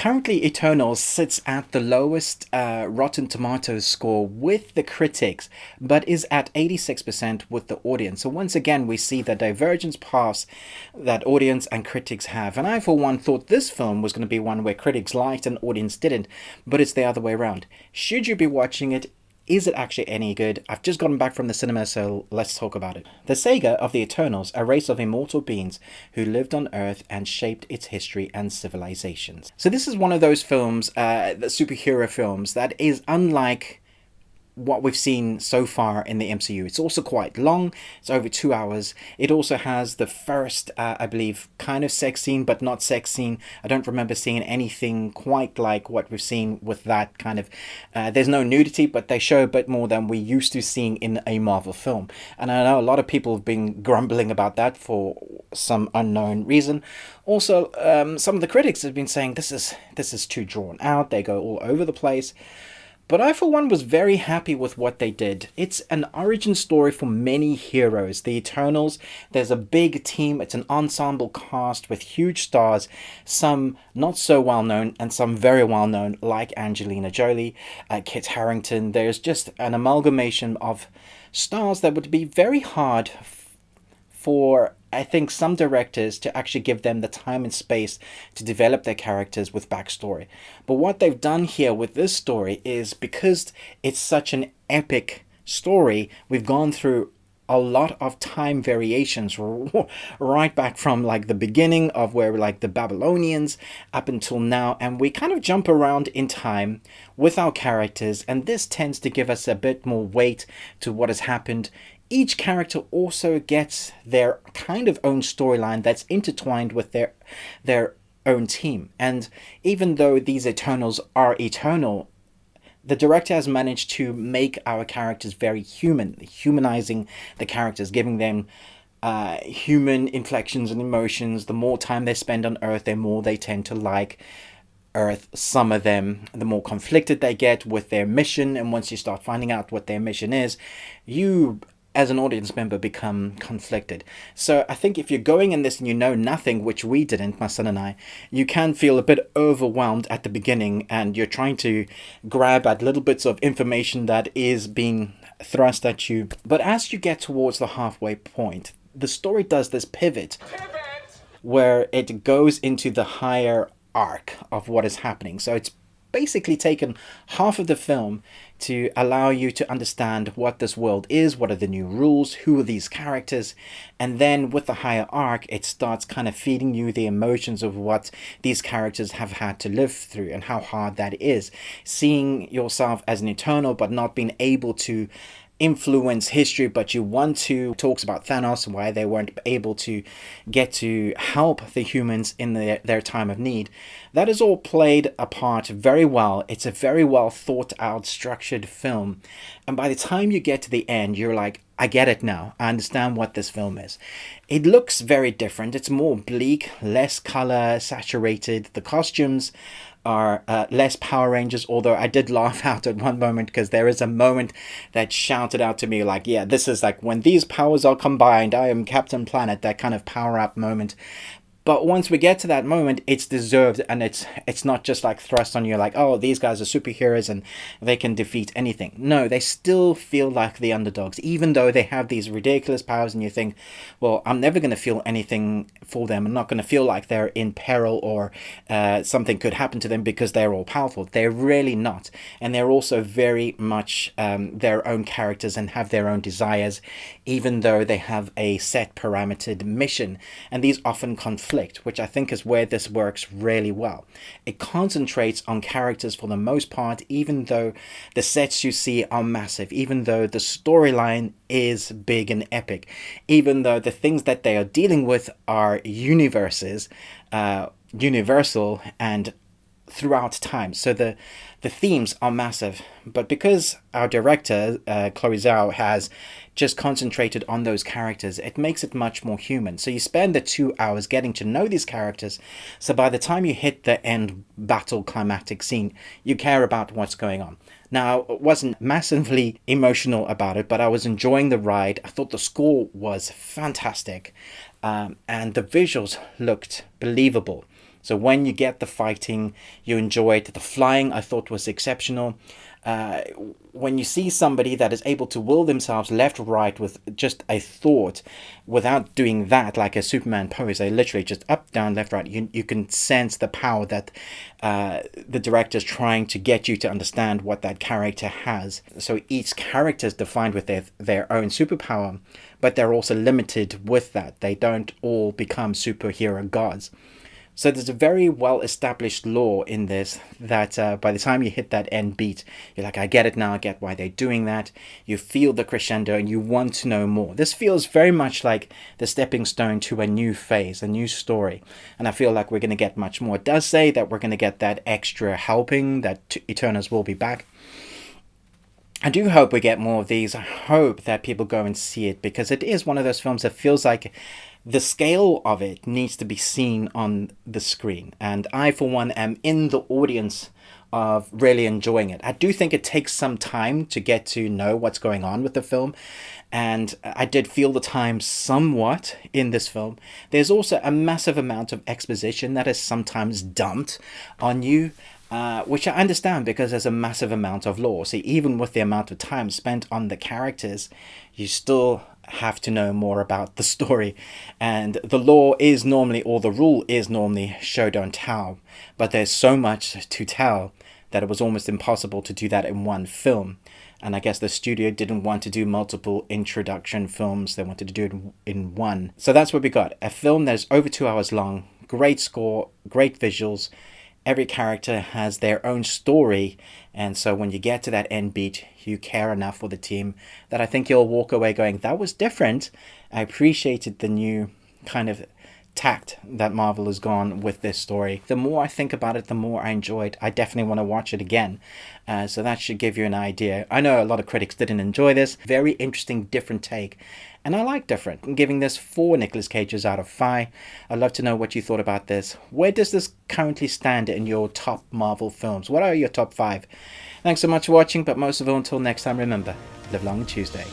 Currently, Eternals sits at the lowest Rotten Tomatoes score with the critics, but is at 86% with the audience. So once again, we see the divergence paths that audience and critics have. And I, for one, thought this film was going to be one where critics liked and audience didn't, but it's the other way around. Should you be watching it? Is it actually any good? I've just gotten back from the cinema, so let's talk about it. The saga of the Eternals, a race of immortal beings who lived on Earth and shaped its history and civilizations. So this is one of those films, the superhero films, that is unlike what we've seen so far in the MCU. It's also quite long. It's over 2 hours. It also has the first, I believe, kind of sex scene, but not sex scene. I don't remember seeing anything quite like what we've seen with that kind of... there's no nudity, but they show a bit more than we used to seeing in a Marvel film. And I know a lot of people have been grumbling about that for some unknown reason. Also, some of the critics have been saying this is too drawn out. They go all over the place. But I, for one, was very happy with what they did. It's an origin story for many heroes. The Eternals, there's a big team. It's an ensemble cast with huge stars, some not so well known and some very well known, like Angelina Jolie, Kit Harington. There's just an amalgamation of stars that would be very hard for, I think, some directors to actually give them the time and space to develop their characters with backstory. But what they've done here with this story is, because it's such an epic story, we've gone through a lot of time variations right back from like the beginning of where like the Babylonians up until now, and we kind of jump around in time with our characters, and this tends to give us a bit more weight to what has happened. Each character also gets their kind of own storyline that's intertwined with their own team. And even though these Eternals are eternal, the director has managed to make our characters very human, humanizing the characters, giving them human inflections and emotions. The more time they spend on Earth, the more they tend to like Earth. Some of them, the more conflicted they get with their mission. And once you start finding out what their mission is, you, as an audience member, become conflicted. So I think if you're going in this and you know nothing, which we didn't, my son and I, you can feel a bit overwhelmed at the beginning, and you're trying to grab at little bits of information that is being thrust at you. But as you get towards the halfway point, the story does this pivot where it goes into the higher arc of what is happening. So it's basically taken half of the film to allow you to understand what this world is, what are the new rules, who are these characters, and then with the higher arc, it starts kind of feeding you the emotions of what these characters have had to live through and how hard that is. Seeing yourself as an Eternal but not being able to influence history, but you want to. Talks about Thanos and why they weren't able to get to help the humans in their time of need. That is all played a part very well. It's a very well thought out, structured film, and by the time you get to the end, you're like, I get it now. I understand what this film is. It looks very different. It's more bleak, less color saturated. The costumes are less Power Rangers, although I did laugh out at one moment because there is a moment that shouted out to me like, yeah, this is like when these powers are combined, I am Captain Planet, that kind of power up moment. But once we get to that moment, it's deserved, and it's not just like thrust on you like, oh, these guys are superheroes and they can defeat anything. No, they still feel like the underdogs, even though they have these ridiculous powers, and you think, well, I'm never going to feel anything for them. I'm not going to feel like they're in peril or something could happen to them because they're all powerful. They're really not. And they're also very much their own characters and have their own desires, even though they have a set parametered mission. And these often conflict, which I think is where this works really well. It concentrates on characters for the most part, even though the sets you see are massive, even though the storyline is big and epic, even though the things that they are dealing with are universes, universal and throughout time. So the themes are massive, but because our director, Chloe Zhao, has just concentrated on those characters, it makes it much more human. So you spend the 2 hours getting to know these characters, so by the time you hit the end battle climactic scene, you care about what's going on. Now, I wasn't massively emotional about it, but I was enjoying the ride. I thought the score was fantastic, and the visuals looked believable. So when you get the fighting, you enjoy it. The flying I thought was exceptional. Uh, when you see somebody that is able to will themselves left or right with just a thought without doing that like a Superman pose, they literally just up, down, left, right, you can sense the power that the director's trying to get you to understand what that character has. So each character is defined with their own superpower, but they're also limited with that. They don't all become superhero gods. So there's a very well established law in this that by the time you hit that end beat, you're like, I get it now, I get why they're doing that. You feel the crescendo and you want to know more. This feels very much like the stepping stone to a new phase, a new story. And I feel like we're going to get much more. It does say that we're going to get that extra helping, that Eternals will be back. I do hope we get more of these. I hope that people go and see it, because it is one of those films that feels like the scale of it needs to be seen on the screen. And I, for one, am in the audience of really enjoying it. I do think it takes some time to get to know what's going on with the film. And I did feel the time somewhat in this film. There's also a massive amount of exposition that is sometimes dumped on you. Which I understand, because there's a massive amount of lore. See, even with the amount of time spent on the characters, you still have to know more about the story. And the lore is normally, or the rule is normally, show don't tell. But there's so much to tell that it was almost impossible to do that in one film. And I guess the studio didn't want to do multiple introduction films. They wanted to do it in one. So that's what we got. A film that's over 2 hours long, great score, great visuals. Every character has their own story, and so when you get to that end beat, you care enough for the team that I think you'll walk away going, that was different. I appreciated the new kind of tact that Marvel has gone with this story. The more I think about it, the more I enjoy it. I definitely want to watch it again. So that should give you an idea. I know a lot of critics didn't enjoy this. Very interesting, different take. And I like different. I'm giving this 4 Nicolas Cages out of 5. I'd love to know what you thought about this. Where does this currently stand in your top Marvel films? What are your top 5? Thanks so much for watching, but most of all, until next time, remember, live long and Tuesday.